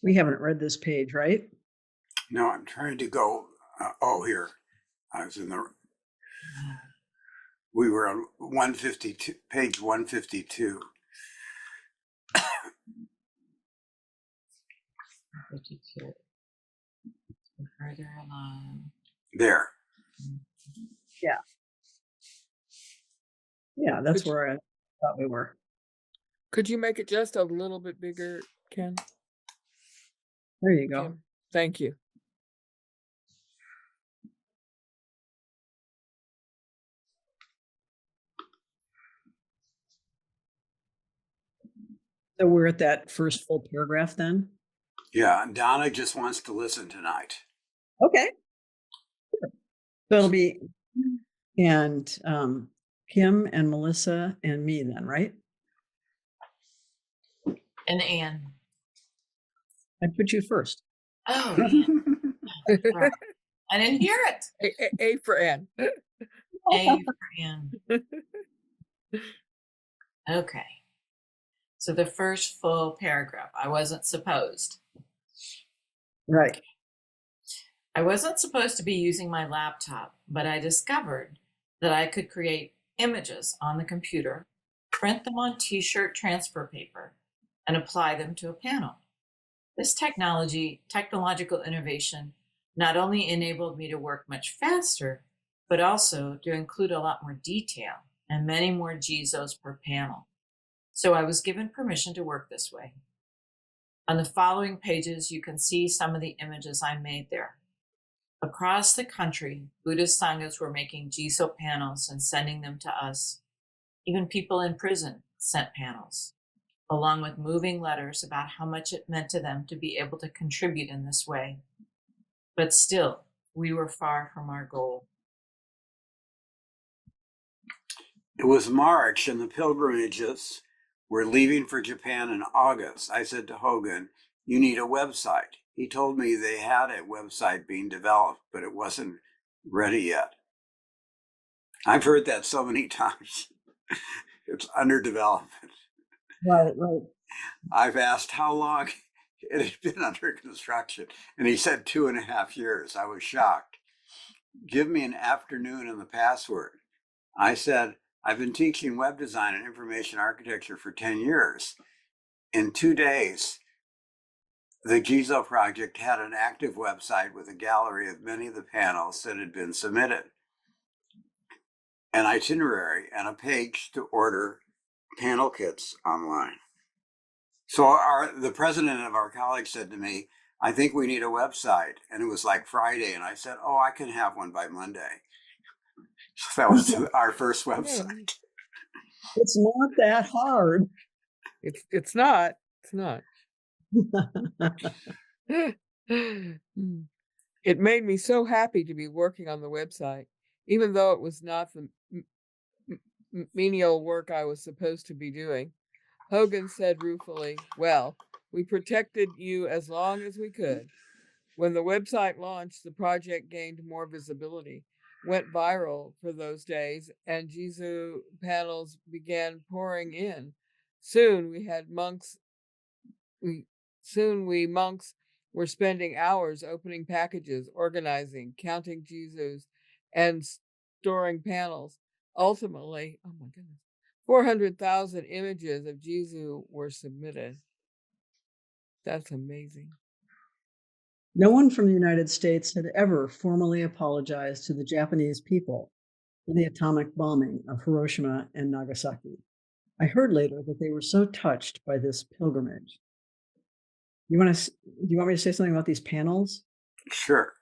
We haven't read this page, right? No, I'm trying to go. Here. I was in the. We were on 152, page 152. 52. Further along. There. Yeah. Yeah, that's where I thought we were. Could you make it just a little bit bigger, Ken? There you go. Kim? Thank you. So we're at that first full paragraph then? Yeah, Donna just wants to listen tonight. Okay. Sure. So it'll be and Kim and Melissa and me then, right? And Anne. I put you first. Oh, yeah. Right. I didn't hear it. A for Anne. A for Anne. Okay. So the first full paragraph, I wasn't supposed. Right. I wasn't supposed to be using my laptop, but I discovered that I could create images on the computer, print them on t-shirt transfer paper, and apply them to a panel. This technological innovation not only enabled me to work much faster, but also to include a lot more detail and many more GZOs per panel. So I was given permission to work this way. On the following pages, you can see some of the images I made there. Across the country, Buddhist Sanghas were making GZO panels and sending them to us. Even people in prison sent panels, along with moving letters about how much it meant to them to be able to contribute in this way. But still, we were far from our goal. It was March and the pilgrimages were leaving for Japan in August. I said to Hogan, "You need a website." He told me they had a website being developed, but it wasn't ready yet. I've heard that so many times. It's under development. Right. I've asked how long it had been under construction, and he said 2.5 years. I was shocked. Give me an afternoon and the password. I said, I've been teaching web design and information architecture for 10 years. In 2 days, the GZO project had an active website with a gallery of many of the panels that had been submitted, an itinerary, and a page to order panel kits online. So the president of our college said to me, "I think we need a website." And it was like Friday. And I said, "Oh, I can have one by Monday." So that was our first website. It's not that hard. It's not. It made me so happy to be working on the website, even though it was not the menial work I was supposed to be doing. Hogan said ruefully, "Well, we protected you as long as we could." When the website launched, the project gained more visibility, went viral for those days, and GZO panels began pouring in. Soon we monks were spending hours opening packages, organizing, counting GZOs, and storing panels. Ultimately, oh my goodness, 400,000 images of GZO were submitted. That's amazing. No one from the United States had ever formally apologized to the Japanese people for the atomic bombing of Hiroshima and Nagasaki. I heard later that they were so touched by this pilgrimage. Do you want me to say something about these panels? Sure.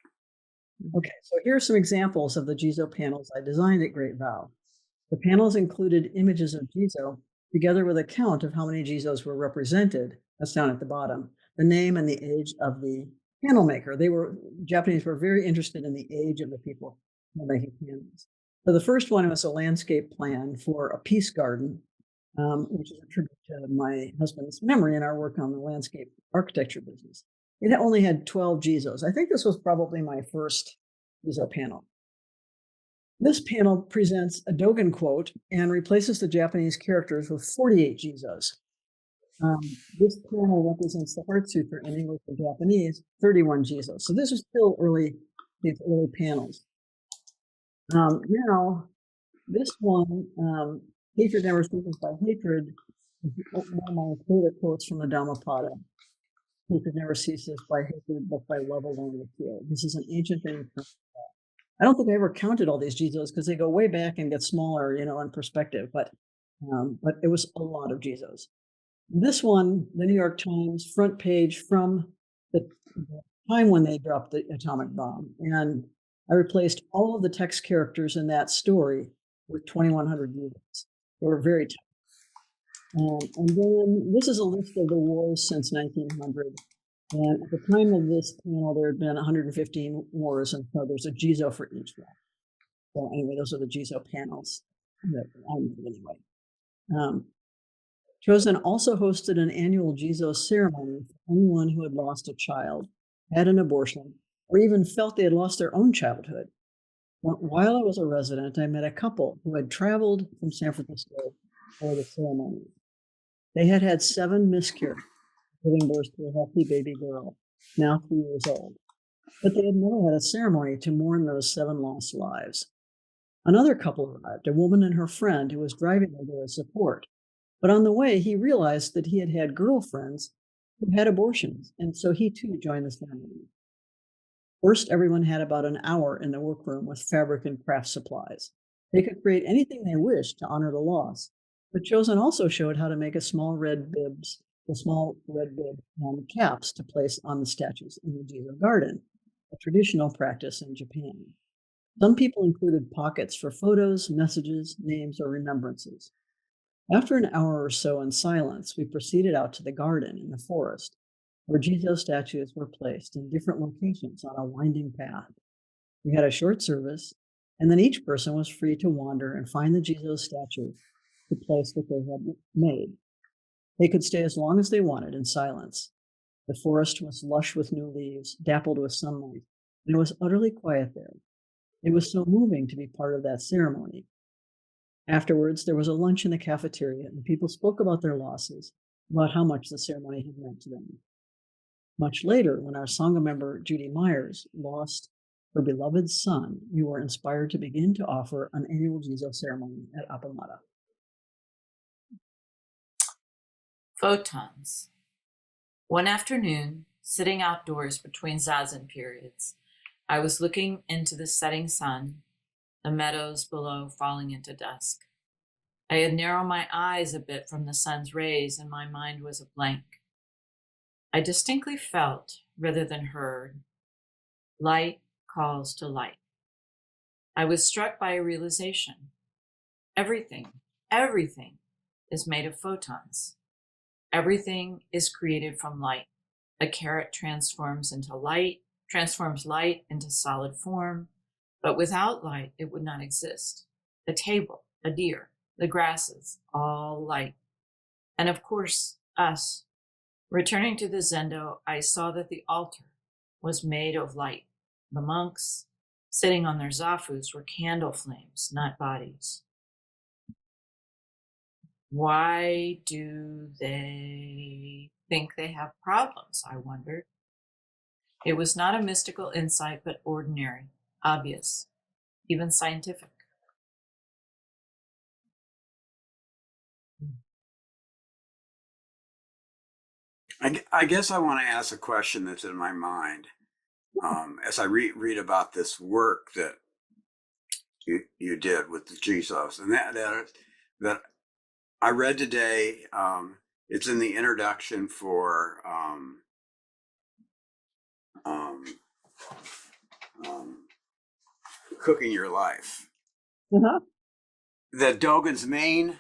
Okay, so here are some examples of the GZO panels I designed at Great Vow. The panels included images of GZO together with a count of how many GZOs were represented. That's down at the bottom. The name and the age of the panel maker. Japanese were very interested in the age of the people who were making panels. So the first one was a landscape plan for a peace garden, which is a tribute to my husband's memory in our work on the landscape architecture business. It only had 12 GZOs. I think this was probably my first GZO panel. This panel presents a Dogen quote and replaces the Japanese characters with 48 GZOs. This panel represents the Heart Sutra in English and Japanese, 31 Jesus. So this is still these early panels. Now, this one, hatred never ceases by hatred, is one of my favorite quotes from the Dhammapada. Hatred never ceases by hatred, but by love alone will heal. This is an ancient thing. I don't think I ever counted all these Jesus because they go way back and get smaller, in perspective. But it was a lot of Jesus. This one, the New York Times front page from the time when they dropped the atomic bomb, and I replaced all of the text characters in that story with 2,100 units. They were very tough. And then this is a list of the wars since 1900. And at the time of this panel, there had been 115 wars, and so there's a Jizo for each one. So anyway, those are the Jizo panels that I made anyway. Chosen also hosted an annual Jizo ceremony for anyone who had lost a child, had an abortion, or even felt they had lost their own childhood. While I was a resident, I met a couple who had traveled from San Francisco for the ceremony. They had had 7 miscarriages, giving birth to a healthy baby girl, now 3 years old. But they had never had a ceremony to mourn those 7 lost lives. Another couple arrived, a woman and her friend who was driving over as support. But on the way, he realized that he had had girlfriends who had abortions, and so he too joined the ceremony. First, everyone had about an hour in the workroom with fabric and craft supplies. They could create anything they wished to honor the loss, but Chosen also showed how to make the small red bib caps to place on the statues in the Jizo garden, a traditional practice in Japan. Some people included pockets for photos, messages, names, or remembrances. After an hour or so in silence, we proceeded out to the garden in the forest, where Jizo statues were placed in different locations on a winding path. We had a short service, and then each person was free to wander and find the Jizo statue, the place that they had made. They could stay as long as they wanted in silence. The forest was lush with new leaves, dappled with sunlight, and it was utterly quiet there. It was so moving to be part of that ceremony. Afterwards, there was a lunch in the cafeteria, and people spoke about their losses, about how much the ceremony had meant to them. Much later, when our Sangha member Judy Myers lost her beloved son, we were inspired to begin to offer an annual Jizo ceremony at Appamada. Photons. One afternoon, sitting outdoors between zazen periods, I was looking into the setting sun, the meadows below falling into dusk. I had narrowed my eyes a bit from the sun's rays, and my mind was a blank. I distinctly felt, rather than heard, light calls to light. I was struck by a realization. Everything is made of photons. Everything is created from light. A carrot transforms light into solid form, but without light, it would not exist. A table, a deer, the grasses, all light. And of course, us. Returning to the zendo, I saw that the altar was made of light. The monks, sitting on their zafus, were candle flames, not bodies. Why do they think they have problems? I wondered. It was not a mystical insight, but ordinary, obvious, even scientific. I guess I want to ask a question that's in my mind as I read about this work that you did with the Jesus, and that I read today. It's in the introduction for Cooking Your Life. Uh-huh. That Dogen's main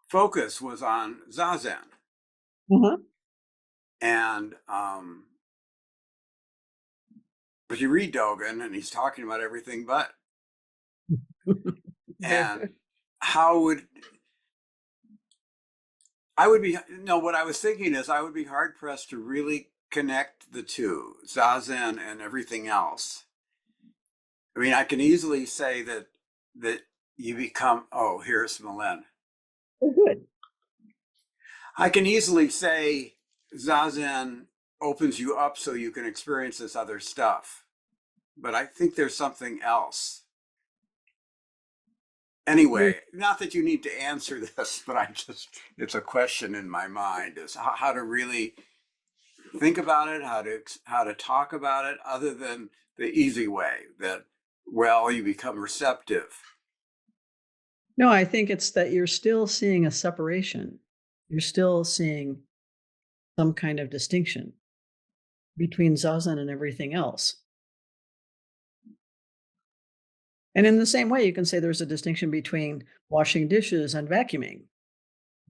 focus was on zazen. Uh-huh. And but you read Dogen and he's talking about everything but. And how would I would be no, what I was thinking is I would be hard pressed to really connect the two, zazen and everything else. I mean, I can easily say that you become, oh, here's Malen. Oh, good. I can easily say Zazen opens you up so you can experience this other stuff, but I think there's something else. Anyway, not that you need to answer this, but it's a question in my mind is how to really think about it, how to talk about it other than the easy way that, well, you become receptive. No, I think it's that you're still seeing a separation. You're still seeing some kind of distinction between Zazen and everything else. And in the same way, you can say there's a distinction between washing dishes and vacuuming.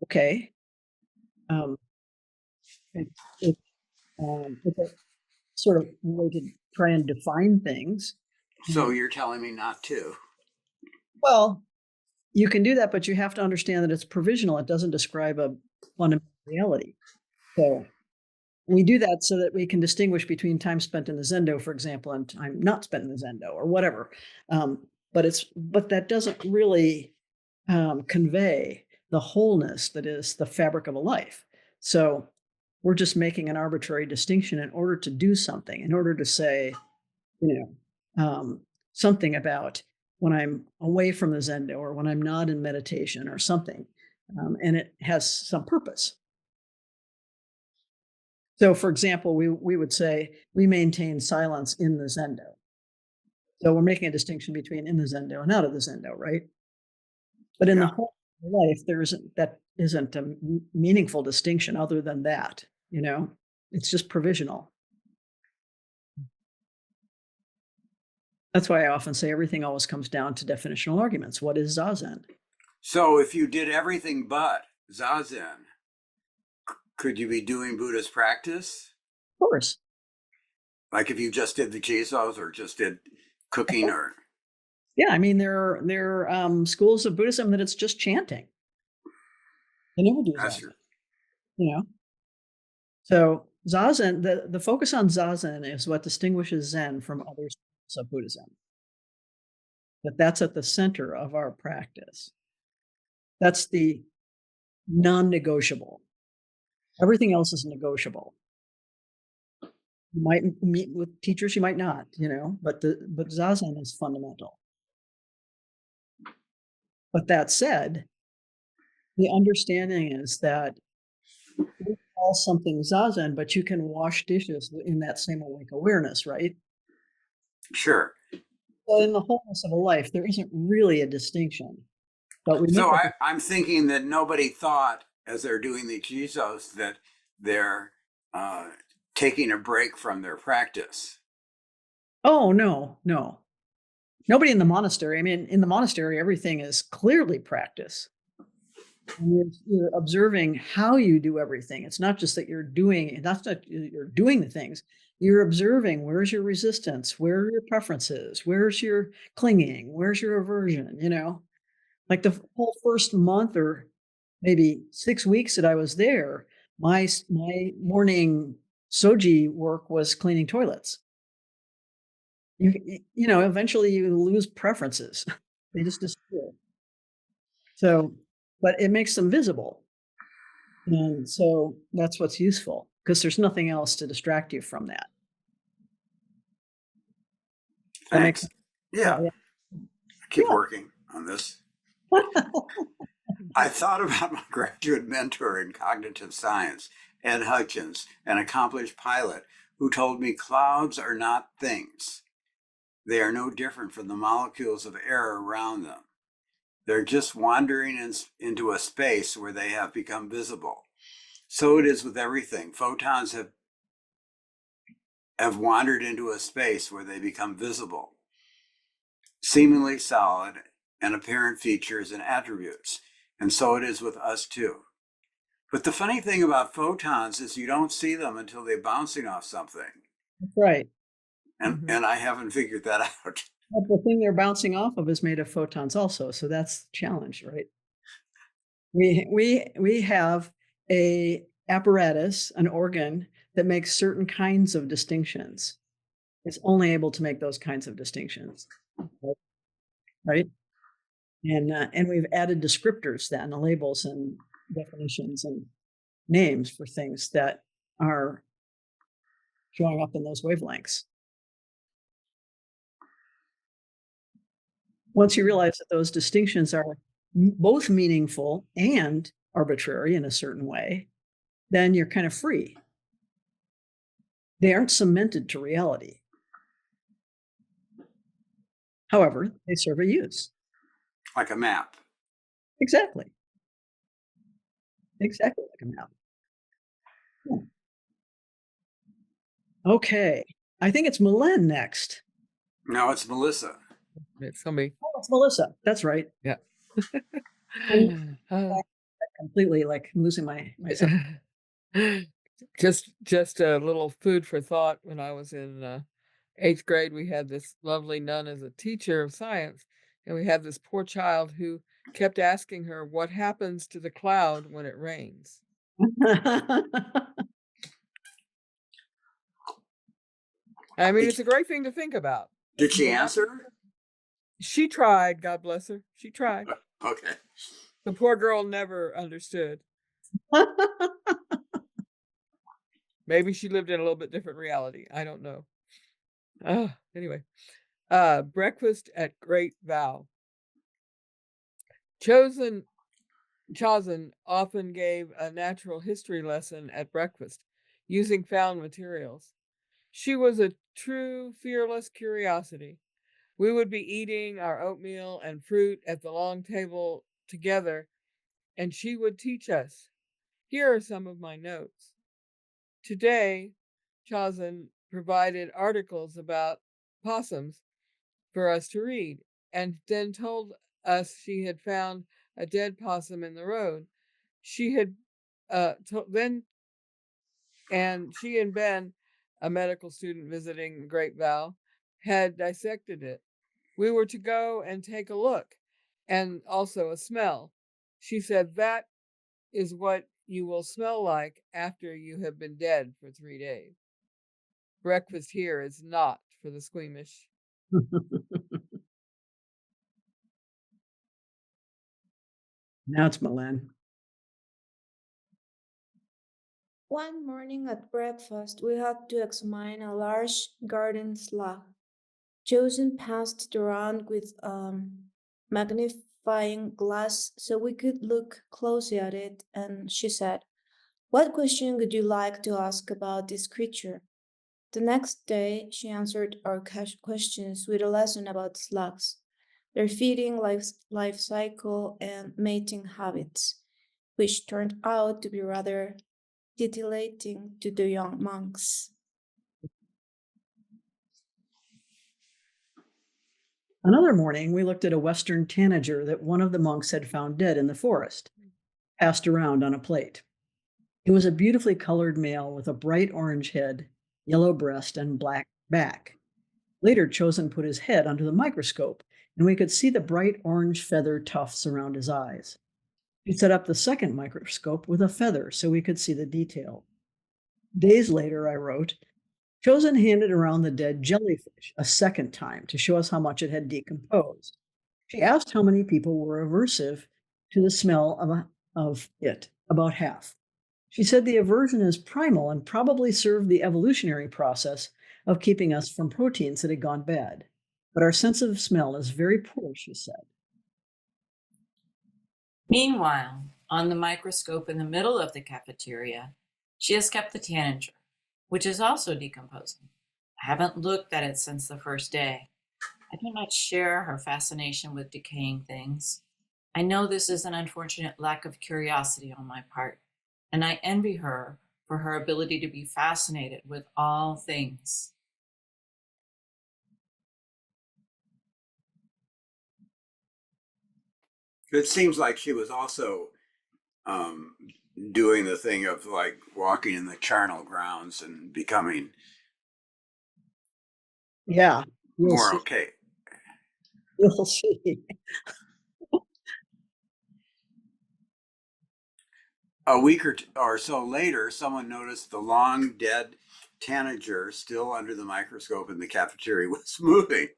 Okay. Um, it, it, it's a sort of way to try and define things. So you're telling me not to. Well, you can do that, but you have to understand that it's provisional. It doesn't describe a fundamental reality. So we do that so that we can distinguish between time spent in the Zendo, for example, and time not spent in the Zendo or whatever. But that doesn't really convey the wholeness that is the fabric of a life. So we're just making an arbitrary distinction in order to do something, in order to say, something about when I'm away from the Zendo or when I'm not in meditation or something. And it has some purpose. So, for example, we would say we maintain silence in the Zendo. So we're making a distinction between in the Zendo and out of the Zendo, right? But in the whole life, that isn't a meaningful distinction other than that, it's just provisional. That's why I often say everything always comes down to definitional arguments. What is Zazen? So if you did everything but Zazen, could you be doing Buddhist practice? Of course. Like if you just did the Jizos or just did cooking or... Yeah, I mean, there are schools of Buddhism that it's just chanting. They never do Zazen. So Zazen, the focus on Zazen is what distinguishes Zen from other schools of Buddhism. That's at the center of our practice. That's the non-negotiable. Everything else is negotiable. You might meet with teachers, you might not, but Zazen is fundamental. But that said, the understanding is that we call something Zazen, but you can wash dishes in that same awake awareness, right? Sure. So in the wholeness of a life, there isn't really a distinction. But I'm thinking that nobody thought as they're doing the Jizos that they're taking a break from their practice. Oh, no. Nobody in the monastery. I mean, in the monastery, everything is clearly practice. You're observing how you do everything. It's not just that you're doing the things. You're observing where's your resistance, where are your preferences, where's your clinging, where's your aversion, Like the whole first month or maybe 6 weeks that I was there, my morning soji work was cleaning toilets. Eventually you lose preferences. They just disappear. So, but it makes them visible. And so that's what's useful because there's nothing else to distract you from that. Thanks. Yeah. Keep working on this. I thought about my graduate mentor in cognitive science, Ed Hutchins, an accomplished pilot who told me clouds are not things. They are no different from the molecules of air around them. They're just wandering into a space where they have become visible. So it is with everything. Photons have wandered into a space where they become visible, seemingly solid and apparent features and attributes. And so it is with us too. But the funny thing about photons is you don't see them until they're bouncing off something. That's right. And I haven't figured that out. But the thing they're bouncing off of is made of photons also. So that's the challenge, right? We have a apparatus, an organ that makes certain kinds of distinctions. It's only able to make those kinds of distinctions, right? And we've added descriptors then, labels and definitions and names for things that are showing up in those wavelengths. Once you realize that those distinctions are both meaningful and arbitrary in a certain way, then you're kind of free. They aren't cemented to reality. However, they serve a use. Like a map. Exactly. Exactly like a map. Yeah. Okay. I think it's Mylène next. No, it's Melissa. It's somebody. Oh, it's Melissa. That's right. Yeah. Completely like losing myself. Just a little food for thought. When I was in 8th grade, we had this lovely nun as a teacher of science, and we had this poor child who kept asking her, what happens to the cloud when it rains? I mean, it's a great thing to think about. Did she answer? She tried, God bless her. She tried. Okay. The poor girl never understood. Maybe she lived in a little bit different reality. I don't know. Anyway, breakfast at Great Vow. Chosen often gave a natural history lesson at breakfast using found materials. She was a true, fearless curiosity. We would be eating our oatmeal and fruit at the long table together, and she would teach us. Here are some of my notes. Today, Chosen provided articles about possums for us to read, and then told us she had found a dead possum in the road. She had she and Ben, a medical student visiting Great Vow, had dissected it. We were to go and take a look and also a smell. She said, that is what you will smell like after you have been dead for 3 days. Breakfast here is not for the squeamish. Now it's Mylène. One morning at breakfast, we had to examine a large garden slug. Chosen passed it around with magnifying glass so we could look closely at it, and she said, "What question would you like to ask about this creature?" The next day, she answered our questions with a lesson about slugs, their feeding life cycle, and mating habits, which turned out to be rather titillating to the young monks. Another morning, we looked at a Western tanager that one of the monks had found dead in the forest, passed around on a plate. It was a beautifully colored male with a bright orange head, yellow breast, and black back. Later, Chosen put his head under the microscope, and we could see the bright orange feather tufts around his eyes. He set up the second microscope with a feather so we could see the detail. Days later, I wrote, Chosen handed around the dead jellyfish a second time to show us how much it had decomposed. She asked how many people were aversive to the smell of it, about half. She said the aversion is primal and probably served the evolutionary process of keeping us from proteins that had gone bad. But our sense of smell is very poor, she said. Meanwhile, on the microscope in the middle of the cafeteria, she has kept the tanager, which is also decomposing. I haven't looked at it since the first day. I do not share her fascination with decaying things. I know this is an unfortunate lack of curiosity on my part, and I envy her for her ability to be fascinated with all things. It seems like she was also doing the thing of like walking in the charnel grounds and becoming Yeah, more okay. You'll see. A week or so later, someone noticed the long dead tanager still under the microscope in the cafeteria was moving.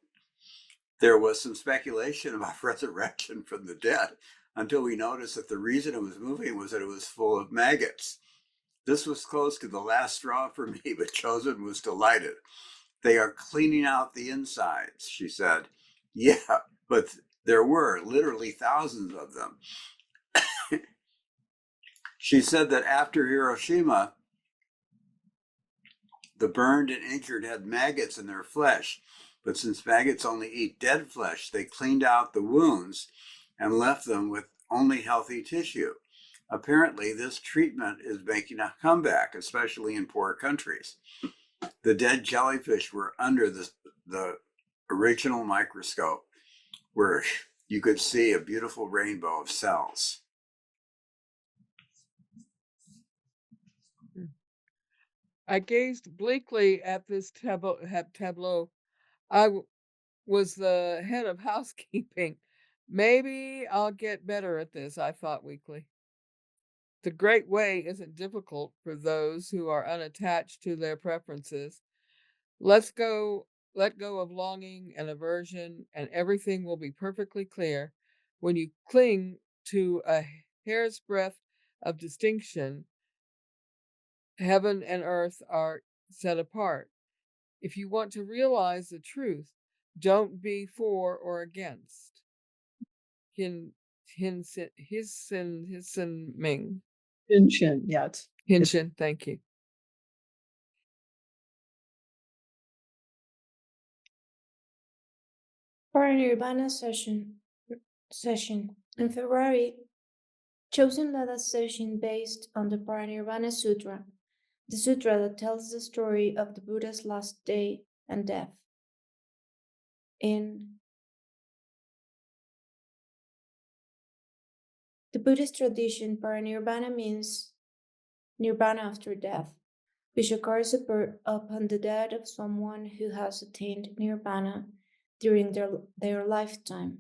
There was some speculation about resurrection from the dead until we noticed that the reason it was moving was that it was full of maggots. This was close to the last straw for me, but Chosen was delighted. They are cleaning out the insides, she said. Yeah, but there were literally thousands of them. She said that after Hiroshima, the burned and injured had maggots in their flesh, but since maggots only eat dead flesh, they cleaned out the wounds and left them with only healthy tissue. Apparently, this treatment is making a comeback, especially in poor countries. The dead jellyfish were under the original microscope, where you could see a beautiful rainbow of cells. I gazed bleakly at this tableau. Was the head of housekeeping. Maybe I'll get better at this, I thought weakly. The great way isn't difficult for those who are unattached to their preferences. Let's go, let go of longing and aversion, and everything will be perfectly clear. When you cling to a hair's breadth of distinction, heaven and earth are set apart. If you want to realize the truth, don't be for or against. Hinsen Ming. Shin, yeah, it's Hinshin, thank you. Parinirvana session. In February, Chosen led a session based on the Parinirvana Sutra, the sutra that tells the story of the Buddha's last day and death. In the Buddhist tradition, Parinirvana means nirvana after death, which occurs upon the death of someone who has attained nirvana during their lifetime.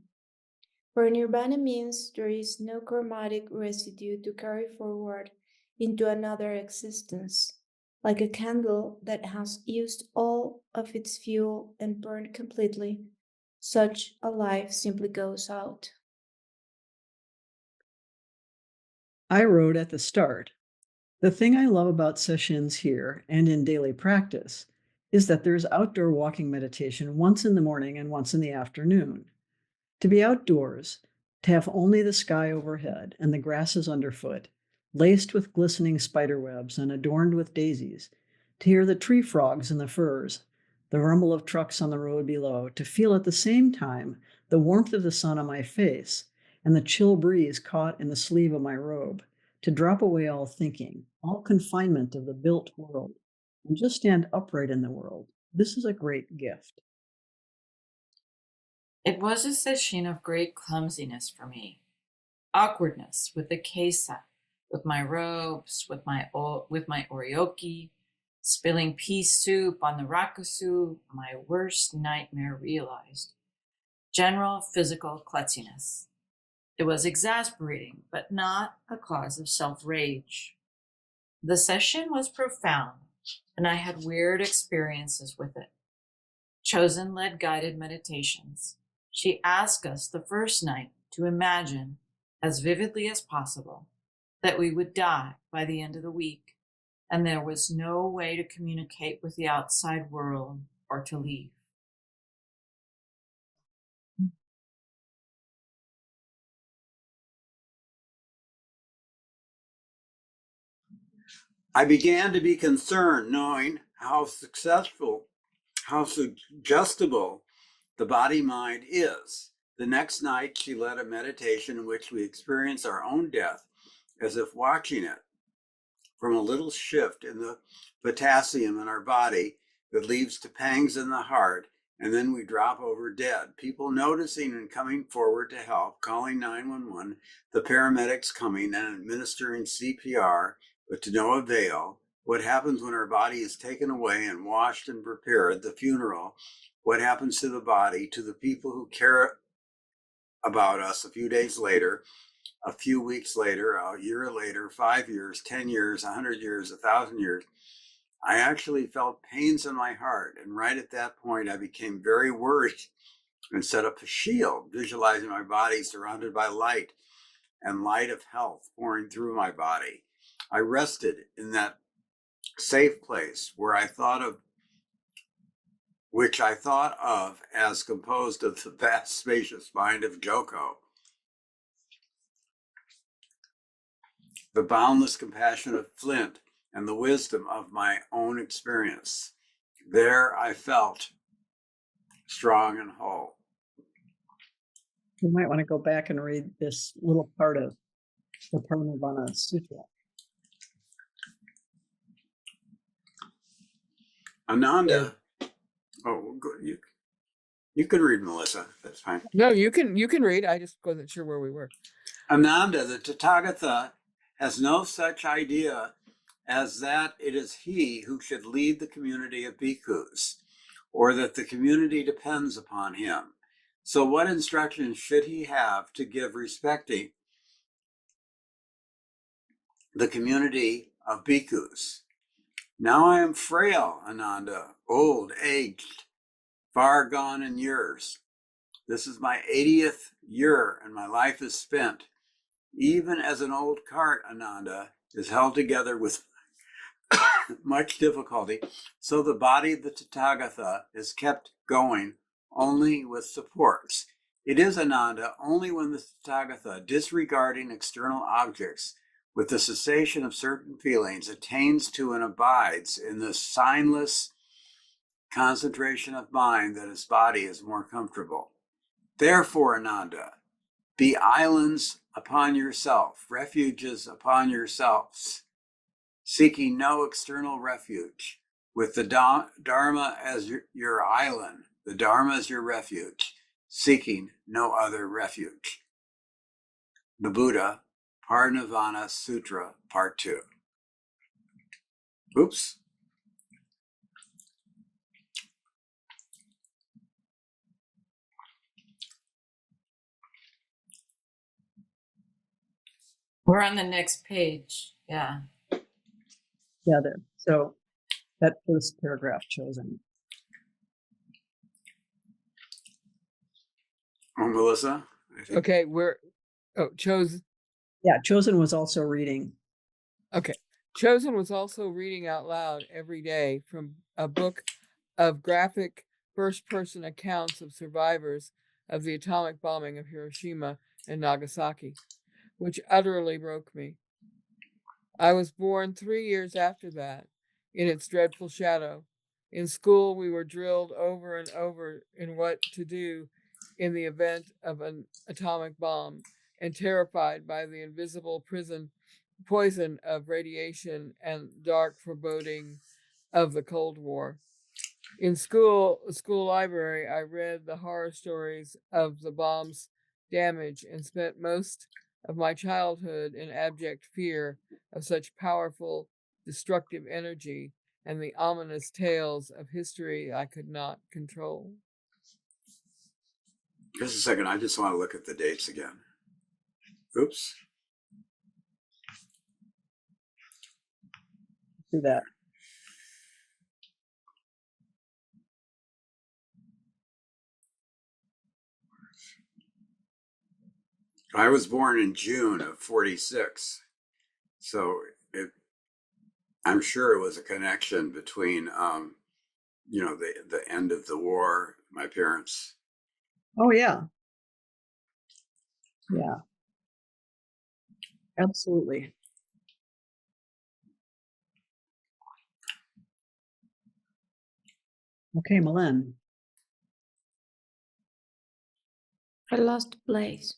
Parinirvana means there is no karmatic residue to carry forward into another existence, like a candle that has used all of its fuel and burned completely. Such a life simply goes out. I wrote at the start, the thing I love about sessions here and in daily practice is that there's outdoor walking meditation once in the morning and once in the afternoon. To be outdoors, to have only the sky overhead and the grasses underfoot, laced with glistening spider webs and adorned with daisies, to hear the tree frogs in the firs, the rumble of trucks on the road below, to feel at the same time the warmth of the sun on my face and the chill breeze caught in the sleeve of my robe, to drop away all thinking, all confinement of the built world, and just stand upright in the world. This is a great gift. It was a session of great clumsiness for me. Awkwardness with the kesa, with my robes, with my orioki, spilling pea soup on the rakusu, my worst nightmare realized. General physical klutziness. It was exasperating, but not a cause of self-rage. The session was profound, and I had weird experiences with it. Chosen led guided meditations. She asked us the first night to imagine, as vividly as possible, that we would die by the end of the week, and there was no way to communicate with the outside world or to leave. I began to be concerned knowing how suggestible the body mind is. The next night, she led a meditation in which we experience our own death as if watching it from a little shift in the potassium in our body that leads to pangs in the heart, and then we drop over dead. People noticing and coming forward to help, calling 911, the paramedics coming and administering CPR, but to no avail. What happens when our body is taken away and washed and prepared, the funeral, what happens to the body, to the people who care about us a few days later, a few weeks later, a year later, 5 years, 10 years, 100 years, 1,000 years. I actually felt pains in my heart. And right at that point, I became very worried and set up a shield, visualizing my body surrounded by light and light of health pouring through my body. I rested in that safe place which I thought of as composed of the vast, spacious mind of Joko, the boundless compassion of Flint, and the wisdom of my own experience. There I felt strong and whole. You might want to go back and read this little part of the Appamada Sutra. Ananda. Oh, you can read, Melissa. That's fine. No, you can read. I just wasn't sure where we were. Ananda, the Tathagata, has no such idea as that it is he who should lead the community of bhikkhus, or that the community depends upon him. So what instructions should he have to give respecting the community of bhikkhus? Now I am frail, Ananda, old, aged, far gone in years. This is my 80th year and my life is spent. Even as an old cart, Ananda, is held together with much difficulty, so the body of the Tathagata is kept going only with supports. It is, Ananda, only when the Tathagata, disregarding external objects, with the cessation of certain feelings, attains to and abides in the signless concentration of mind that his body is more comfortable. Therefore, Ananda, be islands upon yourself, refuges upon yourselves, seeking no external refuge, with the Dharma as your island, the Dharma as your refuge, seeking no other refuge. The Buddha, Parinirvana Sutra, Part 2. Oops. We're on the next page. Yeah. Yeah, there. So that first paragraph chosen. Oh, Melissa? Okay, Chosen. Yeah, chosen was also reading. Okay. Chosen was also reading out loud every day from a book of graphic first-person accounts of survivors of the atomic bombing of Hiroshima and Nagasaki, which utterly broke me. I was born 3 years after that, in its dreadful shadow. In school, we were drilled over and over in what to do in the event of an atomic bomb, and terrified by the invisible poison of radiation and dark foreboding of the Cold War. In school library, I read the horror stories of the bomb's damage and spent most of my childhood in abject fear of such powerful, destructive energy and the ominous tales of history I could not control. Just a second, I just want to look at the dates again. Oops. Do that. I was born in June of 46. So I'm sure it was a connection between, the end of the war, my parents. Oh, yeah. Yeah. Absolutely. Okay, Malen. I lost place.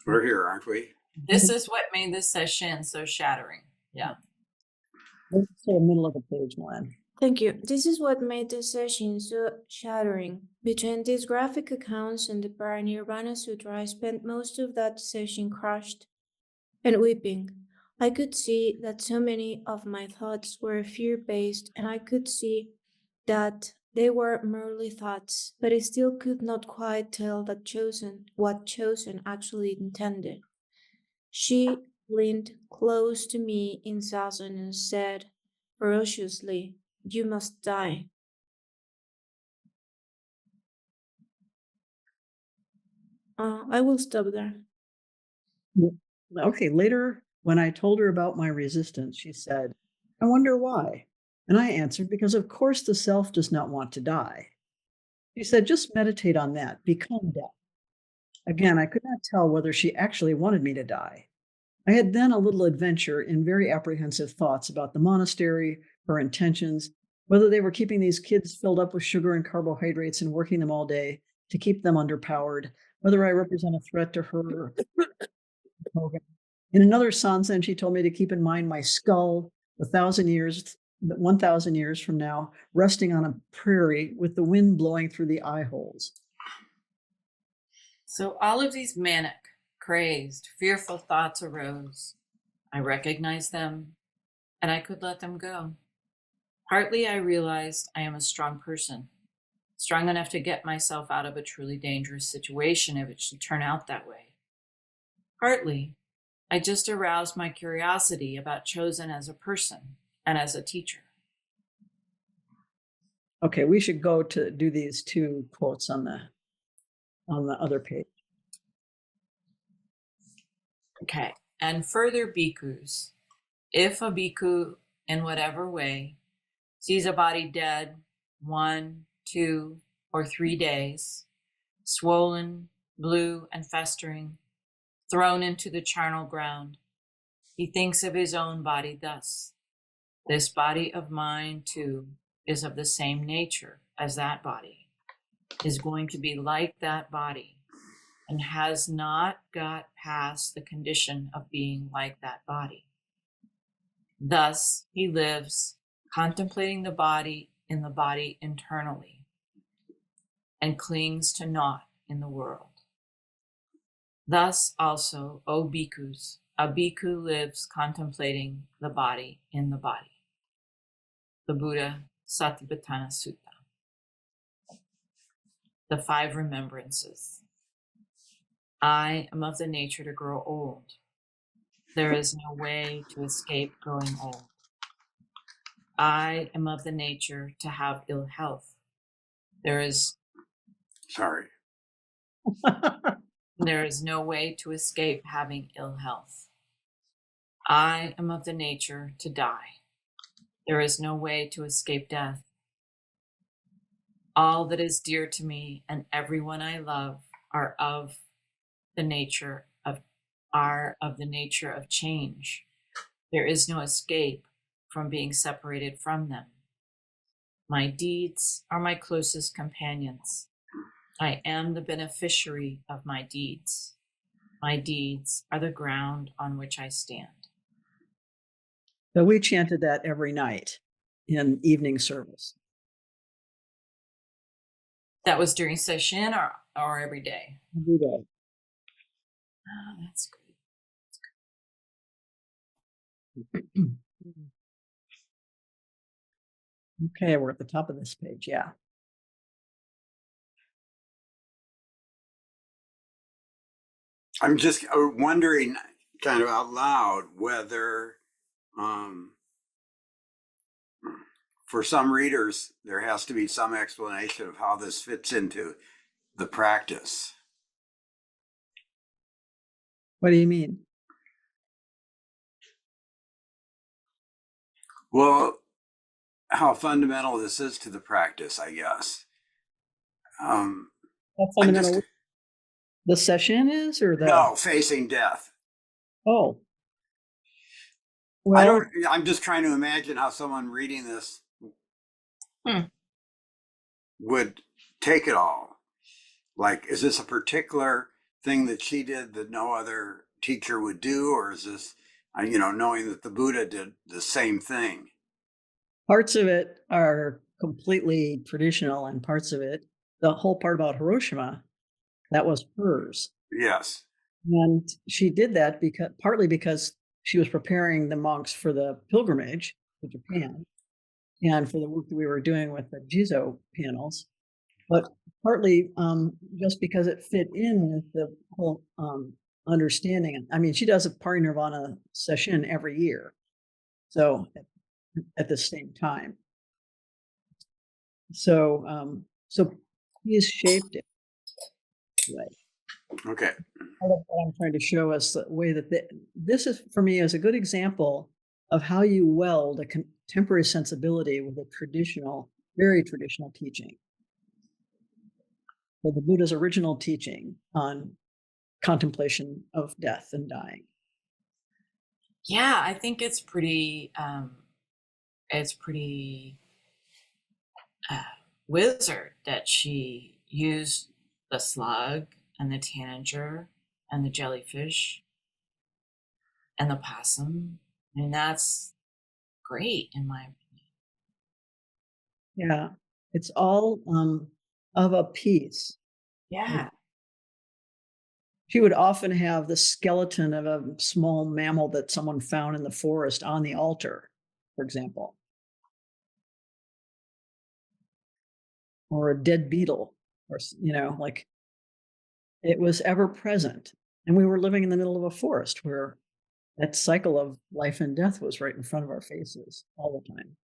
We're here, aren't we? This is what made this session so shattering. Yeah. Let's say the middle of the page, Malen. Thank you. This is what made the session so shattering. Between these graphic accounts and the Parinirvana Sutra, I spent most of that session crushed and weeping. I could see that so many of my thoughts were fear-based, and I could see that they were merely thoughts, but I still could not quite tell what Chosen actually intended. She leaned close to me in Zazen and said ferociously, You must die. I will stop there. Okay, later, when I told her about my resistance, she said, I wonder why. And I answered, because of course the self does not want to die. She said, just meditate on that, become death. Again, I could not tell whether she actually wanted me to die. I had then a little adventure in very apprehensive thoughts about the monastery, her intentions, whether they were keeping these kids filled up with sugar and carbohydrates and working them all day to keep them underpowered, whether I represent a threat to her. In another sanzen, she told me to keep in mind my skull, 1,000 years from now, resting on a prairie with the wind blowing through the eye holes. So all of these manic, crazed, fearful thoughts arose. I recognized them, and I could let them go. Partly I realized I am a strong person, strong enough to get myself out of a truly dangerous situation if it should turn out that way. Partly, I just aroused my curiosity about Chosen as a person and as a teacher. Okay, we should go to do these two quotes on the other page. Okay, and further bhikkhus, if a bhikkhu in whatever way sees a body dead 1, 2, or 3 days, swollen, blue, and festering, thrown into the charnel ground, he thinks of his own body thus: this body of mine, too, is of the same nature as that body, is going to be like that body, and has not got past the condition of being like that body. Thus, he lives contemplating the body in the body internally, and clings to naught in the world. Thus also, O bhikkhus, a bhikkhu lives contemplating the body in the body. The Buddha Satipatthana Sutta. The 5 remembrances. I am of the nature to grow old. There is no way to escape growing old. I am of the nature to have ill health. There is no way to escape having ill health. I am of the nature to die. There is no way to escape death. All that is dear to me and everyone I love are of the nature of change. There is no escape from being separated from them. My deeds are my closest companions. I am the beneficiary of my deeds. My deeds are the ground on which I stand. So we chanted that every night in evening service. That was during session or every day? Every day. Oh, that's great. Okay, we're at the top of this page. Yeah. I'm just wondering, kind of out loud, whether for some readers there has to be some explanation of how this fits into the practice. What do you mean? Well, how fundamental this is to the practice, I guess. How fundamental the session is, or the no, facing death. Oh, well, I'm just trying to imagine how someone reading this would take it all. Like, is this a particular thing that she did that no other teacher would do, or is this, knowing that the Buddha did the same thing? Parts of it are completely traditional, and parts of it, the whole part about Hiroshima, that was hers. Yes. And she did that partly because she was preparing the monks for the pilgrimage to Japan and for the work that we were doing with the Jizo panels, but partly just because it fit in with the whole understanding. I mean, she does a parinirvana session every year, so at the same time. So he's shaped it. Right. Okay. Part of what I'm trying to show us the way that this is for me is a good example of how you weld a contemporary sensibility with a traditional, very traditional teaching. So the Buddha's original teaching on contemplation of death and dying. Yeah, I think it's pretty wizard that she used the slug and the tanager and the jellyfish and the possum. I mean, that's great in my opinion. Yeah, it's all of a piece. Yeah. She would often have the skeleton of a small mammal that someone found in the forest on the altar, for example, or a dead beetle, or like it was ever present. And we were living in the middle of a forest where that cycle of life and death was right in front of our faces all the time.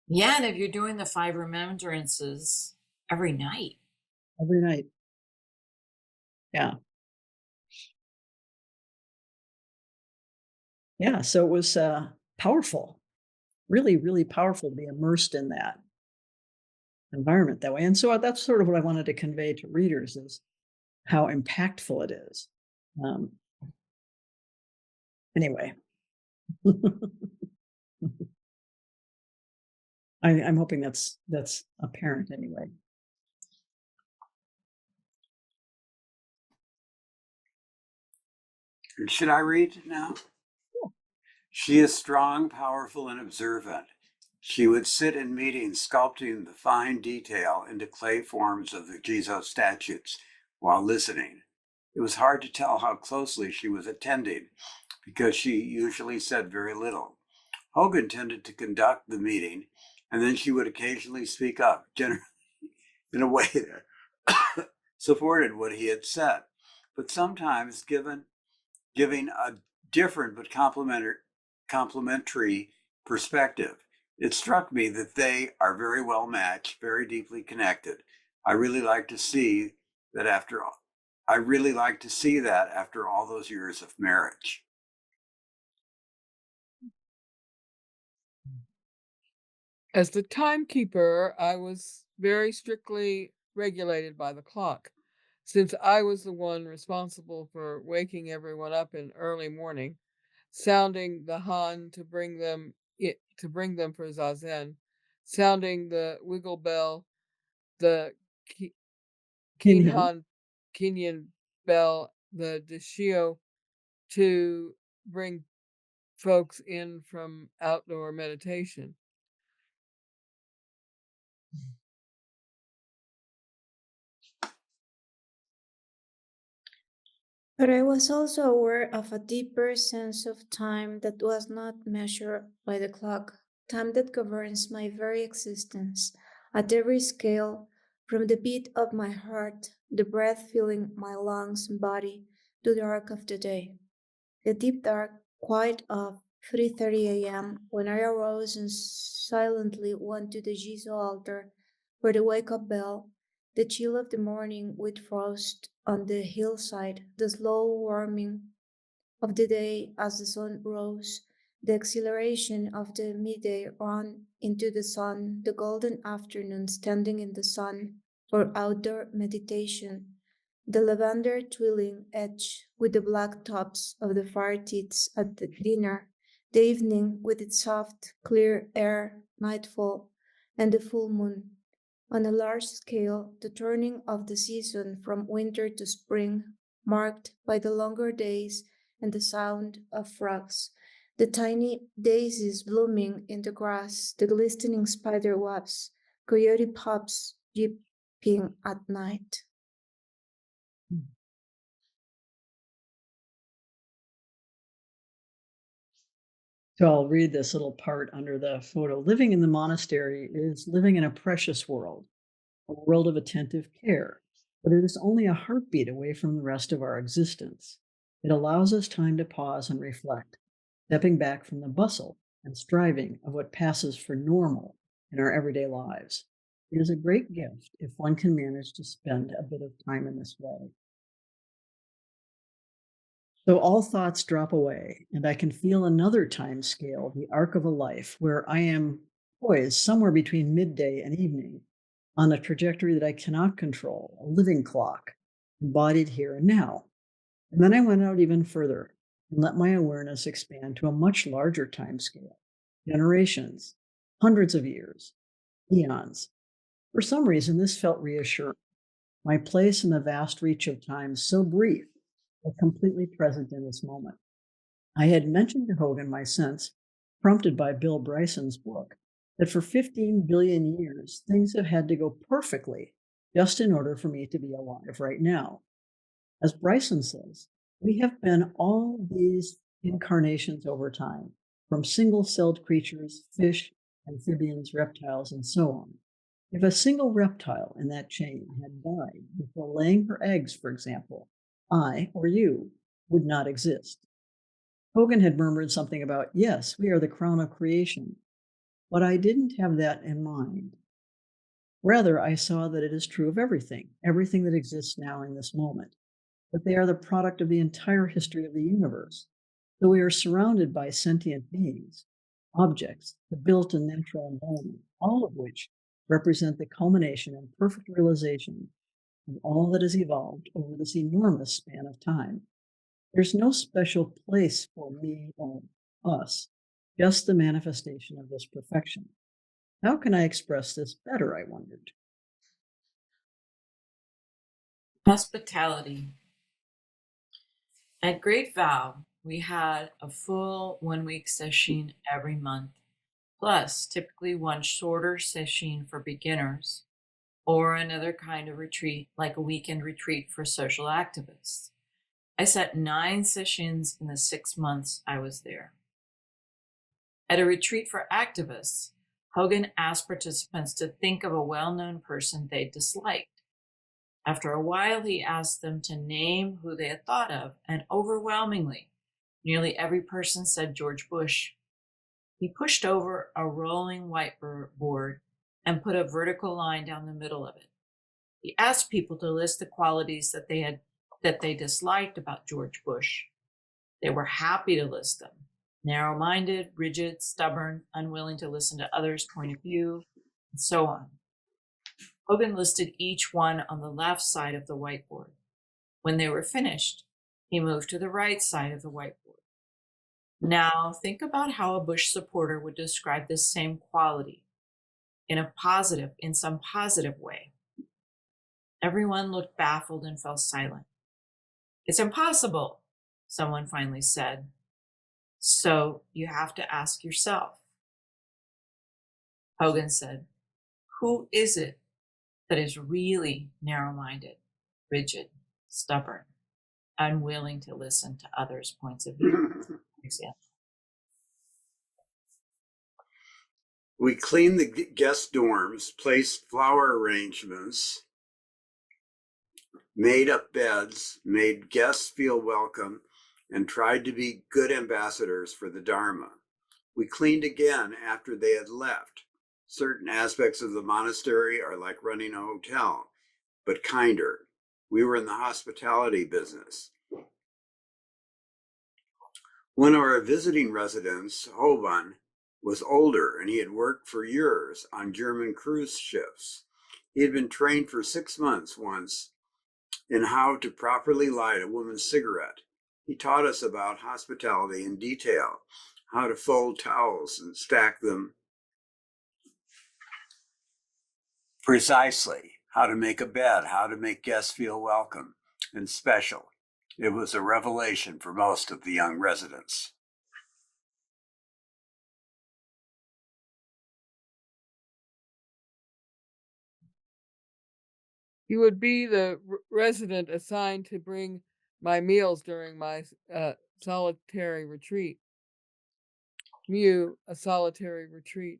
Yeah, and if you're doing the 5 remembrances every night. Every night. Yeah. Yeah. So it was powerful, really, really powerful to be immersed in that environment that way. And so that's sort of what I wanted to convey to readers is how impactful it is. Anyway, I'm hoping that's apparent anyway. Should I read now? She is strong, powerful, and observant. She would sit in meetings sculpting the fine detail into clay forms of the Jizo statues while listening. It was hard to tell how closely she was attending because she usually said very little. Hogan tended to conduct the meeting, and then she would occasionally speak up, generally in a way that supported what he had said, but sometimes giving a different but complementary perspective. It struck me that they are very well matched, very deeply connected. I really like to see that after all those years of marriage. As the timekeeper, I was very strictly regulated by the clock. Since I was the one responsible for waking everyone up in early morning, sounding the han to bring them for zazen, sounding the wiggle bell, the Kinhan. kinyan bell, the dashio to bring folks in from outdoor meditation. But I was also aware of a deeper sense of time that was not measured by the clock, time that governs my very existence, at every scale, from the beat of my heart, the breath filling my lungs and body, to the arc of the day. The deep dark quiet of 3:30 a.m. when I arose and silently went to the Jizo altar for the wake-up bell, the chill of the morning with frost on the hillside, the slow warming of the day as the sun rose, the exhilaration of the midday run into the sun, the golden afternoon standing in the sun for outdoor meditation, the lavender twilling edge with the black tops of the fire teats at the dinner, the evening with its soft, clear air, nightfall, and the full moon. On a large scale, the turning of the season from winter to spring, marked by the longer days and the sound of frogs, the tiny daisies blooming in the grass, the glistening spider webs, coyote pups jipping at night. So I'll read this little part under the photo. Living in the monastery is living in a precious world, a world of attentive care, but it is only a heartbeat away from the rest of our existence. It allows us time to pause and reflect, stepping back from the bustle and striving of what passes for normal in our everyday lives. It is a great gift if one can manage to spend a bit of time in this way. So all thoughts drop away, and I can feel another time scale, the arc of a life, where I am poised somewhere between midday and evening on a trajectory that I cannot control, a living clock, embodied here and now. And then I went out even further and let my awareness expand to a much larger time scale, generations, hundreds of years, eons. For some reason, this felt reassuring. My place in the vast reach of time, so brief, but completely present in this moment. I had mentioned to Hogan my sense, prompted by Bill Bryson's book, that for 15 billion years, things have had to go perfectly just in order for me to be alive right now. As Bryson says, we have been all these incarnations over time, from single celled creatures, fish, amphibians, reptiles, and so on. If a single reptile in that chain had died before laying her eggs, for example, I or you would not exist. Hogan had murmured something about, yes, we are the crown of creation, but I didn't have that in mind. Rather, I saw that it is true of everything that exists now in this moment, that they are the product of the entire history of the universe. So we are surrounded by sentient beings, objects, the built and natural environment, all of which represent the culmination and perfect realization of all that has evolved over this enormous span of time. There's no special place for me or us, just the manifestation of this perfection. How can I express this better? I wondered. Hospitality. At Great Vow, we had a full 1 week session every month, plus typically one shorter session for beginners or another kind of retreat, like a weekend retreat for social activists. I set 9 sessions in the 6 months I was there. At a retreat for activists, Hogan asked participants to think of a well-known person they disliked. After a while, he asked them to name who they had thought of, and overwhelmingly, nearly every person said George Bush. He pushed over a rolling whiteboard and put a vertical line down the middle of it. He asked people to list the qualities that they disliked about George Bush. They were happy to list them: narrow-minded, rigid, stubborn, unwilling to listen to others' point of view, and so on. Hogan listed each one on the left side of the whiteboard. When they were finished, he moved to the right side of the whiteboard. Now, think about how a Bush supporter would describe this same quality in some positive way. Everyone looked baffled and fell silent. "It's impossible," someone finally said. "So you have to ask yourself." Hogan said, "Who is it that is really narrow-minded, rigid, stubborn, unwilling to listen to others' points of view?" For example. We cleaned the guest dorms, placed flower arrangements, made up beds, made guests feel welcome, and tried to be good ambassadors for the Dharma. We cleaned again after they had left. Certain aspects of the monastery are like running a hotel, but kinder. We were in the hospitality business. One of our visiting residents, Hoban, was older and he had worked for years on German cruise ships. He had been trained for 6 months once in how to properly light a woman's cigarette. He taught us about hospitality in detail, how to fold towels and stack them precisely, how to make a bed, how to make guests feel welcome and special. It was a revelation for most of the young residents. He would be the resident assigned to bring my meals during my solitary retreat. A solitary retreat.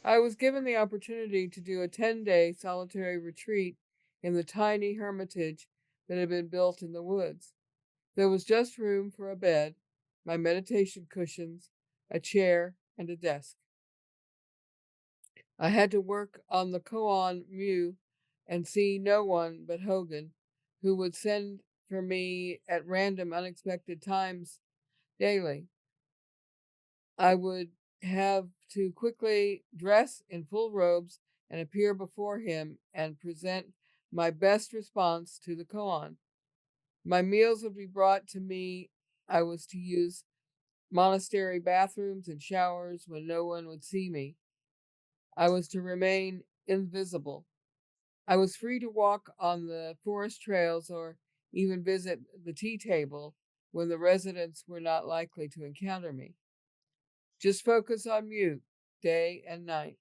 I was given the opportunity to do a 10-day solitary retreat in the tiny hermitage that had been built in the woods. There was just room for a bed, my meditation cushions, a chair, and a desk. I had to work on the koan Mew and see no one but Hogan, who would send for me at random, unexpected times daily. I would have to quickly dress in full robes and appear before him and present my best response to the koan. My meals would be brought to me. I was to use monastery bathrooms and showers when no one would see me. I was to remain invisible. I was free to walk on the forest trails or even visit the tea table when the residents were not likely to encounter me. Just focus on mute, day and night.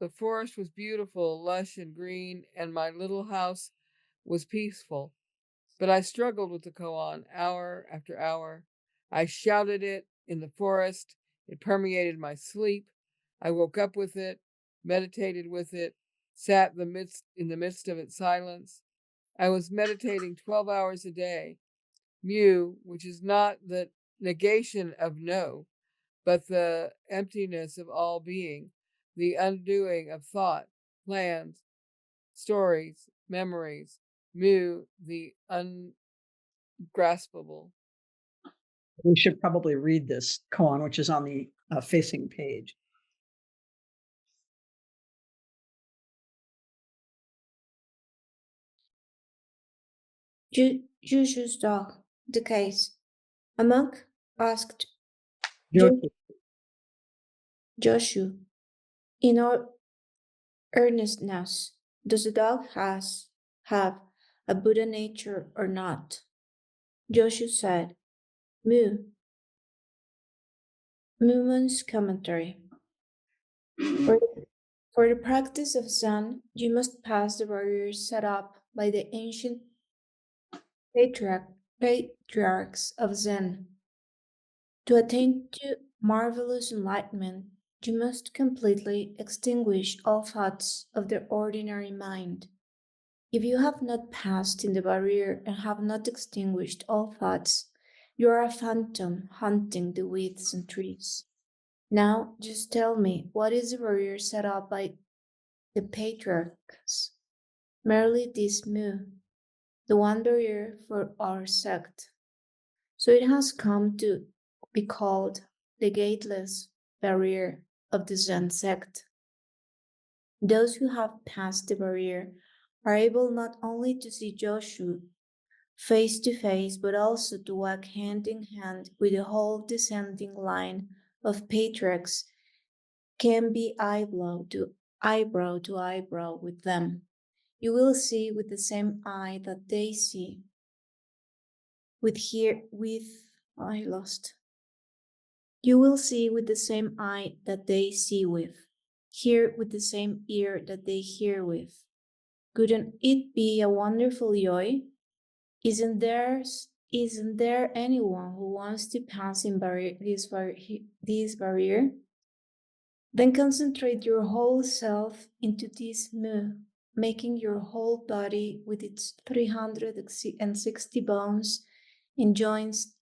The forest was beautiful, lush and green, and my little house was peaceful. But I struggled with the koan hour after hour. I shouted it in the forest. It permeated my sleep. I woke up with it, meditated with it, sat in the midst of its silence. I was meditating 12 hours a day. Mu, which is not the negation of no, but the emptiness of all being, the undoing of thought, plans, stories, memories. Mu, the ungraspable. We should probably read this koan, which is on the facing page. Jushu's dog, the case. A monk asked Joshi, Joshu in all earnestness, does the dog have a Buddha nature or not? Joshu said, Mu, Mumon's commentary. For, for the practice of Zen, you must pass the barriers set up by the ancient patriarchs of Zen. To attain to marvelous enlightenment, you must completely extinguish all thoughts of the ordinary mind. If you have not passed in the barrier and have not extinguished all thoughts, you are a phantom haunting the woods and trees. Now, just tell me, what is the barrier set up by the patriarchs? Merely this mu, the one barrier for our sect. So it has come to be called the gateless barrier of the Zen sect. Those who have passed the barrier are able not only to see Joshu face to face, but also to walk hand in hand with the whole descending line of patriarchs, can be eyebrow to eyebrow with them. You will see with the same eye that they see. You will see with the same eye that they see with. Hear with the same ear that they hear with. Couldn't it be a wonderful joy? Isn't there anyone who wants to pass in this barrier? Then concentrate your whole self into this mu, making your whole body with its 360 bones and joints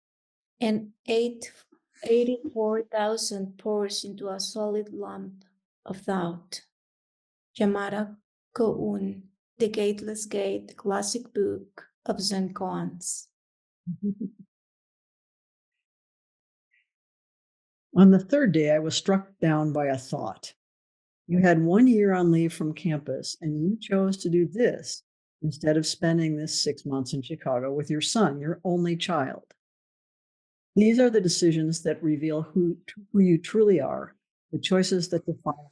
and 84,000 pores into a solid lump of thought. Yamada Koun, The Gateless Gate, classic book of Zen koans. On the third day, I was struck down by a thought. You had 1 year on leave from campus, and you chose to do this instead of spending this 6 months in Chicago with your son, your only child. These are the decisions that reveal who you truly are, the choices that define you.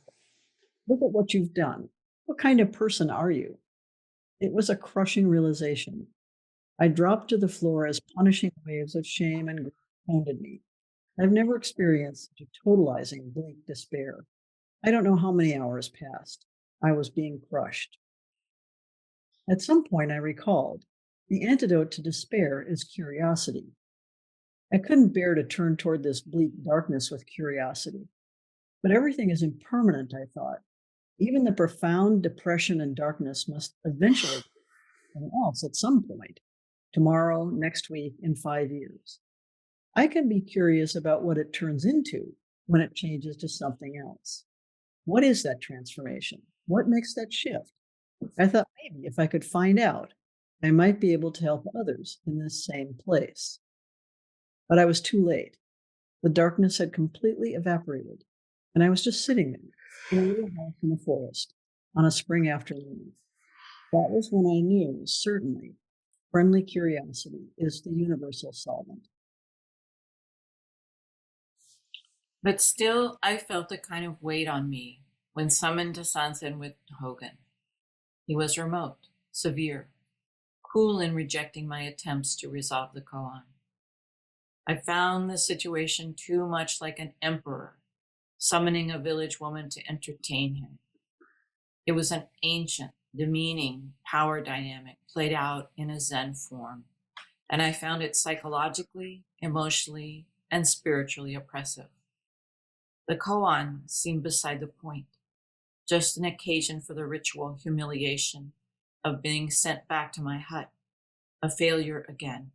Look at what you've done. What kind of person are you? It was a crushing realization. I dropped to the floor as punishing waves of shame and grief pounded me. I've never experienced such a totalizing, bleak despair. I don't know how many hours passed. I was being crushed. At some point, I recalled the antidote to despair is curiosity. I couldn't bear to turn toward this bleak darkness with curiosity. But everything is impermanent, I thought. Even the profound depression and darkness must eventually be something else at some point. Tomorrow, next week, in 5 years. I can be curious about what it turns into, when it changes to something else? What is that transformation? What makes that shift? I thought maybe if I could find out, I might be able to help others in this same place. But I was too late. The darkness had completely evaporated, and I was just sitting there in a little house in the forest on a spring afternoon. That was when I knew, certainly, friendly curiosity is the universal solvent. But still, I felt a kind of weight on me when summoned to Sansen with Hogan. He was remote, severe, cool in rejecting my attempts to resolve the koan. I found the situation too much like an emperor summoning a village woman to entertain him. It was an ancient, demeaning power dynamic played out in a Zen form, and I found it psychologically, emotionally, and spiritually oppressive. The koan seemed beside the point, just an occasion for the ritual humiliation of being sent back to my hut, a failure again.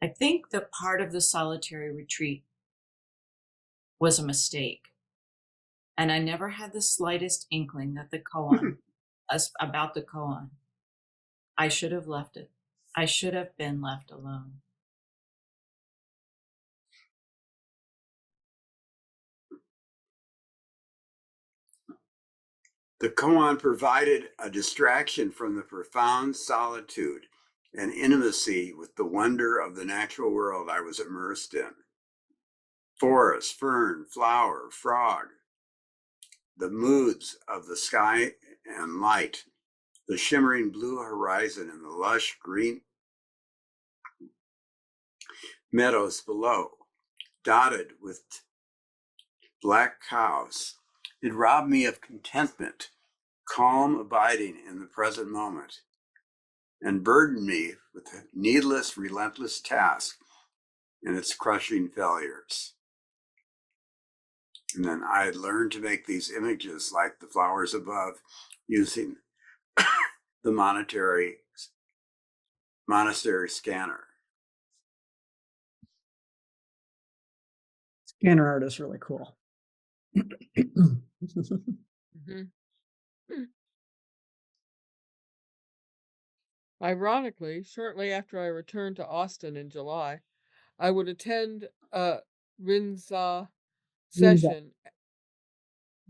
I think that part of the solitary retreat was a mistake, and I never had the slightest inkling that the koan, about the koan. I should have left it. I should have been left alone. The koan provided a distraction from the profound solitude and intimacy with the wonder of the natural world I was immersed in. Forest, fern, flower, frog, the moods of the sky and light, the shimmering blue horizon and the lush green meadows below, dotted with black cows. It robbed me of contentment, calm abiding in the present moment, and burdened me with the needless, relentless task and its crushing failures. And then I had learned to make these images like the flowers above using the monastery scanner. Scanner art is really cool. Mhm. Ironically, shortly after I returned to Austin in July, I would attend a Rinzai Rinzai. session,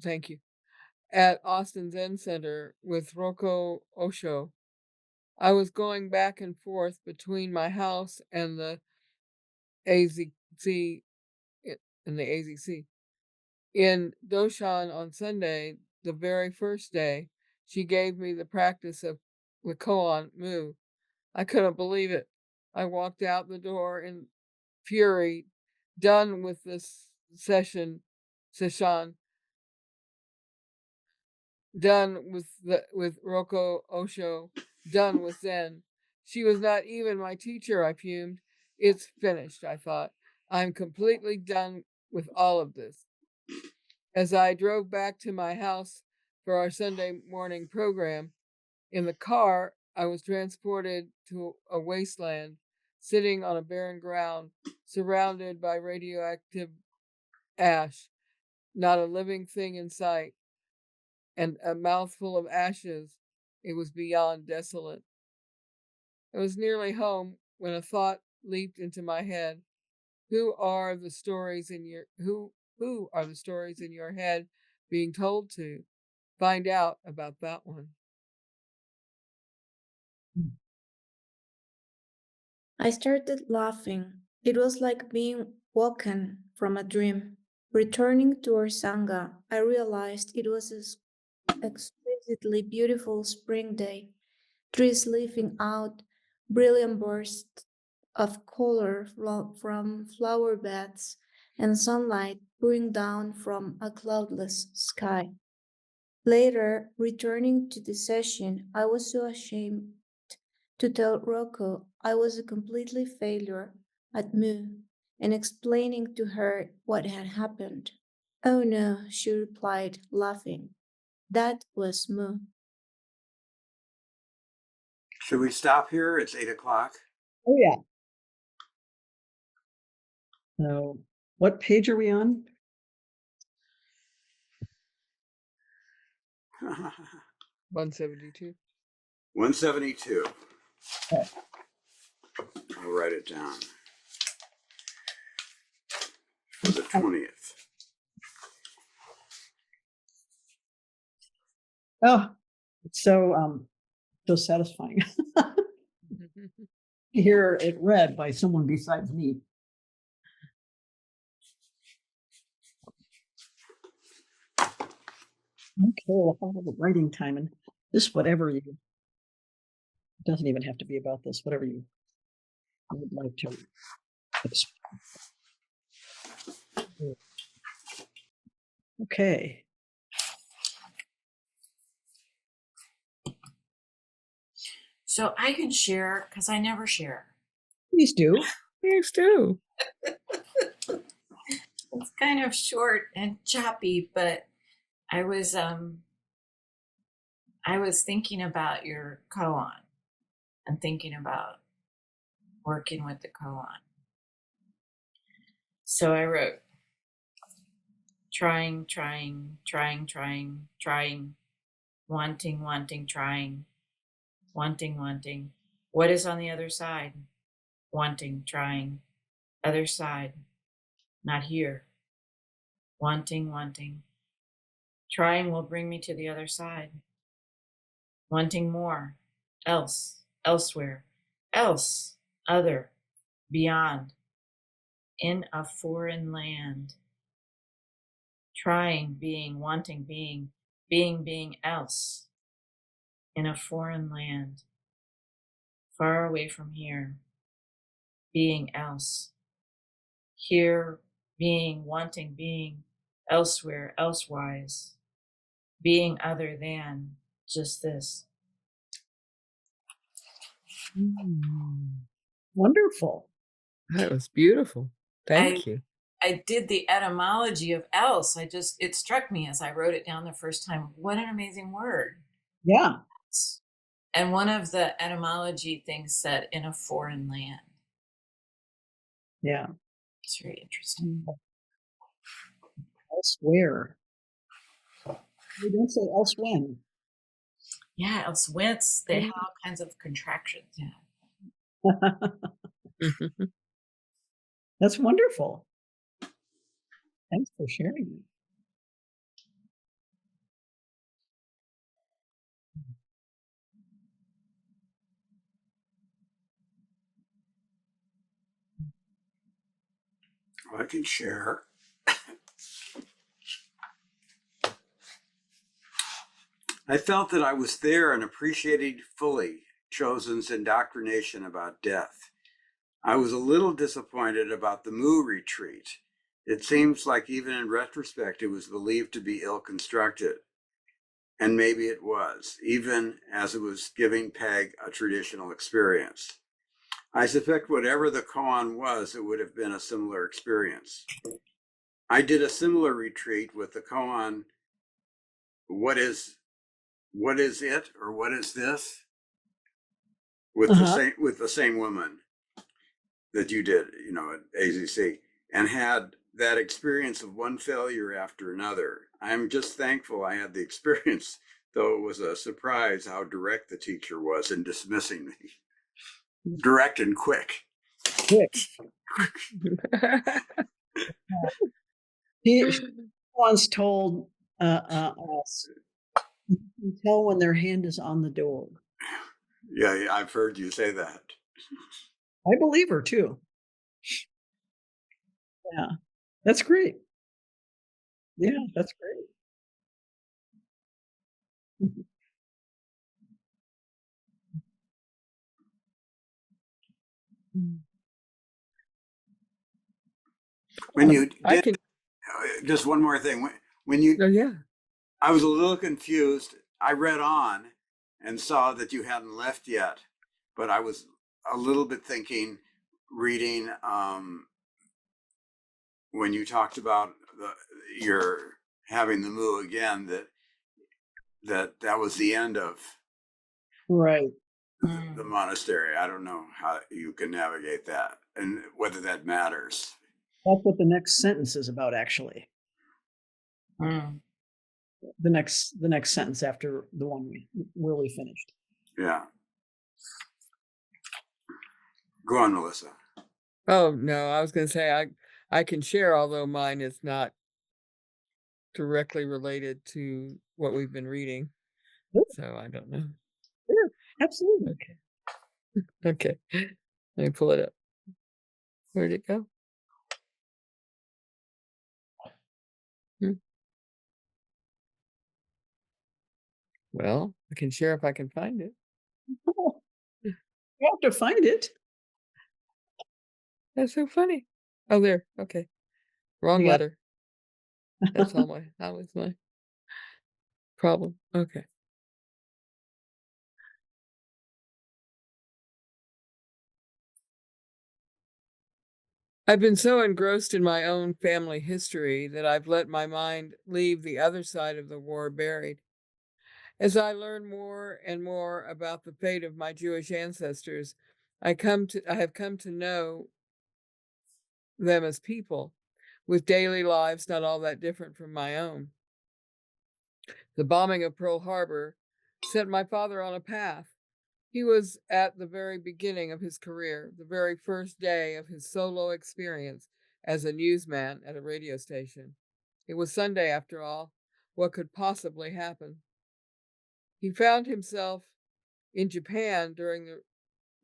thank you, at Austin Zen Center with Roko Osho. I was going back and forth between my house and the AZC and the AZC. In Doshan on Sunday, the very first day, she gave me the practice of the koan mu. I couldn't believe it. I walked out the door in fury, done with this session, done with Roko Osho, done with Zen. She was not even my teacher, I fumed. It's finished, I thought. I'm completely done with all of this. As I drove back to my house for our Sunday morning program, in the car, I was transported to a wasteland, sitting on a barren ground, surrounded by radioactive ash, not a living thing in sight, and a mouthful of ashes. It was beyond desolate. I was nearly home when a thought leaped into my head. Who are the stories in your head being told to? Find out about that one. I started laughing. It was like being woken from a dream. Returning to our Sangha, I realized it was an exquisitely beautiful spring day, trees leafing out, brilliant bursts of color from flower beds, and sunlight pouring down from a cloudless sky. Later, returning to the session, I was so ashamed to tell Rocco I was a completely failure at Mu and explaining to her what had happened. Oh no, she replied, laughing. That was Mu. Should we stop here? It's 8:00. Oh, yeah. So, what page are we on? 172. 172. Okay. I'll write it down for the 20th. Oh, it's so satisfying to hear it read by someone besides me. Okay, we'll have a little writing time and this, whatever you, it doesn't even have to be about this, whatever you would like to express. Okay. So I can share because I never share. Please do. Thanks too. It's kind of short and choppy, but I was thinking about your koan and thinking about working with the koan. So I wrote trying, wanting, trying, wanting. What is on the other side? Wanting, trying, other side, not here. Wanting. Trying will bring me to the other side. Wanting more, else, elsewhere, else, other, beyond, in a foreign land. Trying, being, wanting, being else, in a foreign land, far away from here, being else. Here, being, wanting, being, elsewhere, elsewise, being other than just this. Wonderful. That was beautiful. Thank you. I did the etymology of else. It struck me as I wrote it down the first time. What an amazing word. Yeah. And one of the etymology things said in a foreign land. Yeah. It's very interesting. Elsewhere. We don't say else when. Yeah, else whence. They have all kinds of contractions. Yeah. That's wonderful. Thanks for sharing. I can share. I felt that I was there and appreciated fully Chosen's indoctrination about death. I was a little disappointed about the Moo retreat. It seems like even in retrospect, it was believed to be ill constructed. And maybe it was, even as it was giving Peg a traditional experience. I suspect whatever the koan was, it would have been a similar experience. I did a similar retreat with the koan, what is it or what is this? With the same woman that you did, at AZC, and had that experience of one failure after another. I'm just thankful I had the experience, though it was a surprise how direct the teacher was in dismissing me. Direct and quick. He once told us, you can tell when their hand is on the door. Yeah, I've heard you say that. I believe her too. Yeah, that's great. Yeah, that's great. When you I did, can. just one more thing. When you, Oh yeah. I was a little confused. I read on and saw that you hadn't left yet, but I was a little bit thinking, reading when you talked about your having the moo again, that was the end of Right. the monastery. I don't know how you can navigate that and whether that matters. That's what the next sentence is about, actually. Mm. the next sentence after the one where we finished. Yeah. Go on, Melissa. Oh, no, I was going to say I can share, although mine is not directly related to what we've been reading. Sure, So I don't know. sure, absolutely. Okay. Let me pull it up. Where'd it go? Well, I can share if I can find it. Oh, you have to find it. That's so funny. Oh, there. Okay. Wrong You got letter. That's always my problem. Okay. I've been so engrossed in my own family history that I've let my mind leave the other side of the war buried. As I learn more and more about the fate of my Jewish ancestors, I have come to know them as people with daily lives not all that different from my own. The bombing of Pearl Harbor set my father on a path. He was at the very beginning of his career, the very first day of his solo experience as a newsman at a radio station. It was Sunday, after all. What could possibly happen? He found himself in Japan during the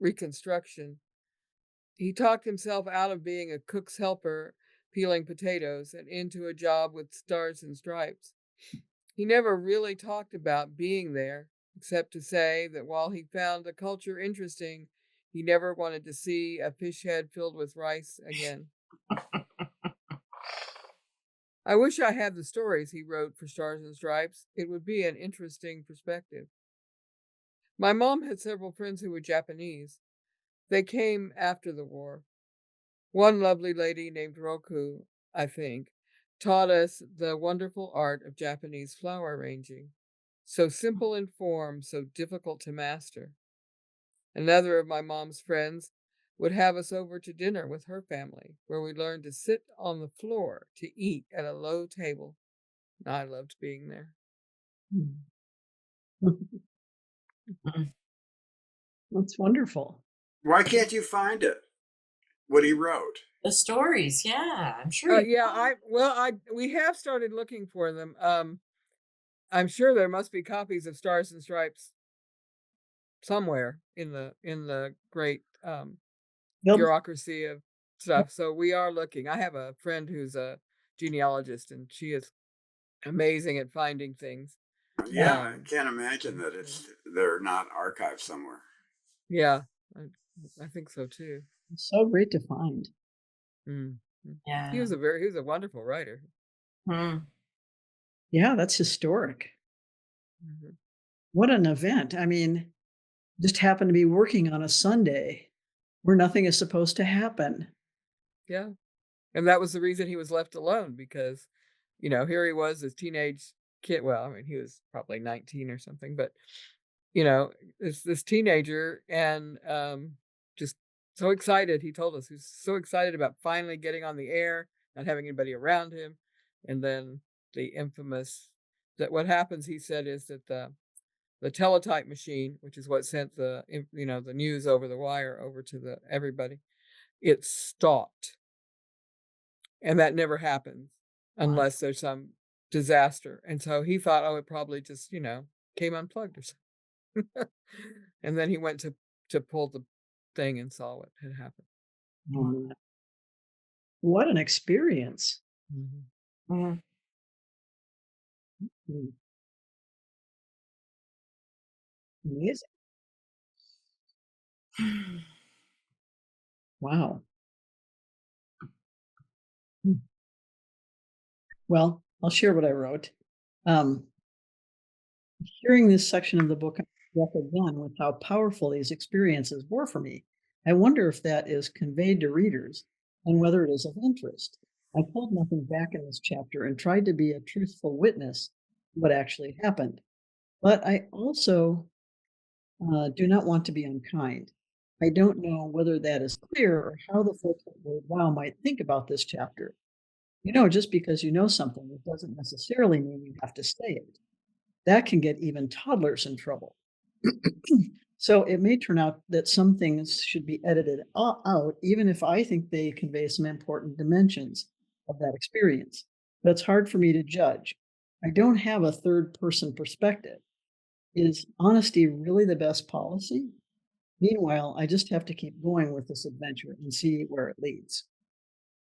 Reconstruction. He talked himself out of being a cook's helper peeling potatoes and into a job with Stars and Stripes. He never really talked about being there, except to say that while he found the culture interesting, he never wanted to see a fish head filled with rice again. I wish I had the stories he wrote for Stars and Stripes. It would be an interesting perspective. My mom had several friends who were Japanese. They came after the war. One lovely lady named Roku, I think, taught us the wonderful art of Japanese flower arranging. So simple in form, so difficult to master. Another of my mom's friends would have us over to dinner with her family, where we learned to sit on the floor to eat at a low table. I loved being there. That's wonderful. Why can't you find it? What he wrote? The stories, yeah, I'm sure. We have started looking for them. I'm sure there must be copies of Stars and Stripes somewhere in the great They'll bureaucracy of stuff. So we are looking. I have a friend who's a genealogist, and she is amazing at finding things. Yeah, I can't imagine that they're not archived somewhere. Yeah, I think so too. so great to find. Mm. Yeah. He was a wonderful writer. Mm. Yeah, that's historic. Mhm. What an event. I mean, just happened to be working on a Sunday where nothing is supposed to happen. Yeah, and that was the reason he was left alone because, here he was, this teenage kid. Well, I mean, he was probably 19 or something, but this teenager, and just so excited. He told us he was so excited about finally getting on the air, not having anybody around him, and then the infamous that what happens. He said is that the teletype machine, which is what sent the news over the wire over to the everybody, it stopped, and that never happens unless there's some disaster. And so he thought, oh, it probably just came unplugged or something. And then he went to pull the thing and saw what had happened. Oh, what an experience. Mhm. Mm. Mm, amazing. Wow. Mm. Well, I'll share what I wrote. Um, Hearing this section of the book, I'm struck again with how powerful these experiences were for me. I wonder if that is conveyed to readers and whether it is of interest. I pulled nothing back in this chapter and tried to be a truthful witness to what actually happened. But I also do not want to be unkind. I don't know whether that is clear or how the folks at Word Wow might think about this chapter. Just because you know something, it doesn't necessarily mean you have to say it. That can get even toddlers in trouble. So it may turn out that some things should be edited out, even if I think they convey some important dimensions of that experience. But it's hard for me to judge. I don't have a third person perspective. Is honesty really the best policy? Meanwhile, I just have to keep going with this adventure and see where it leads.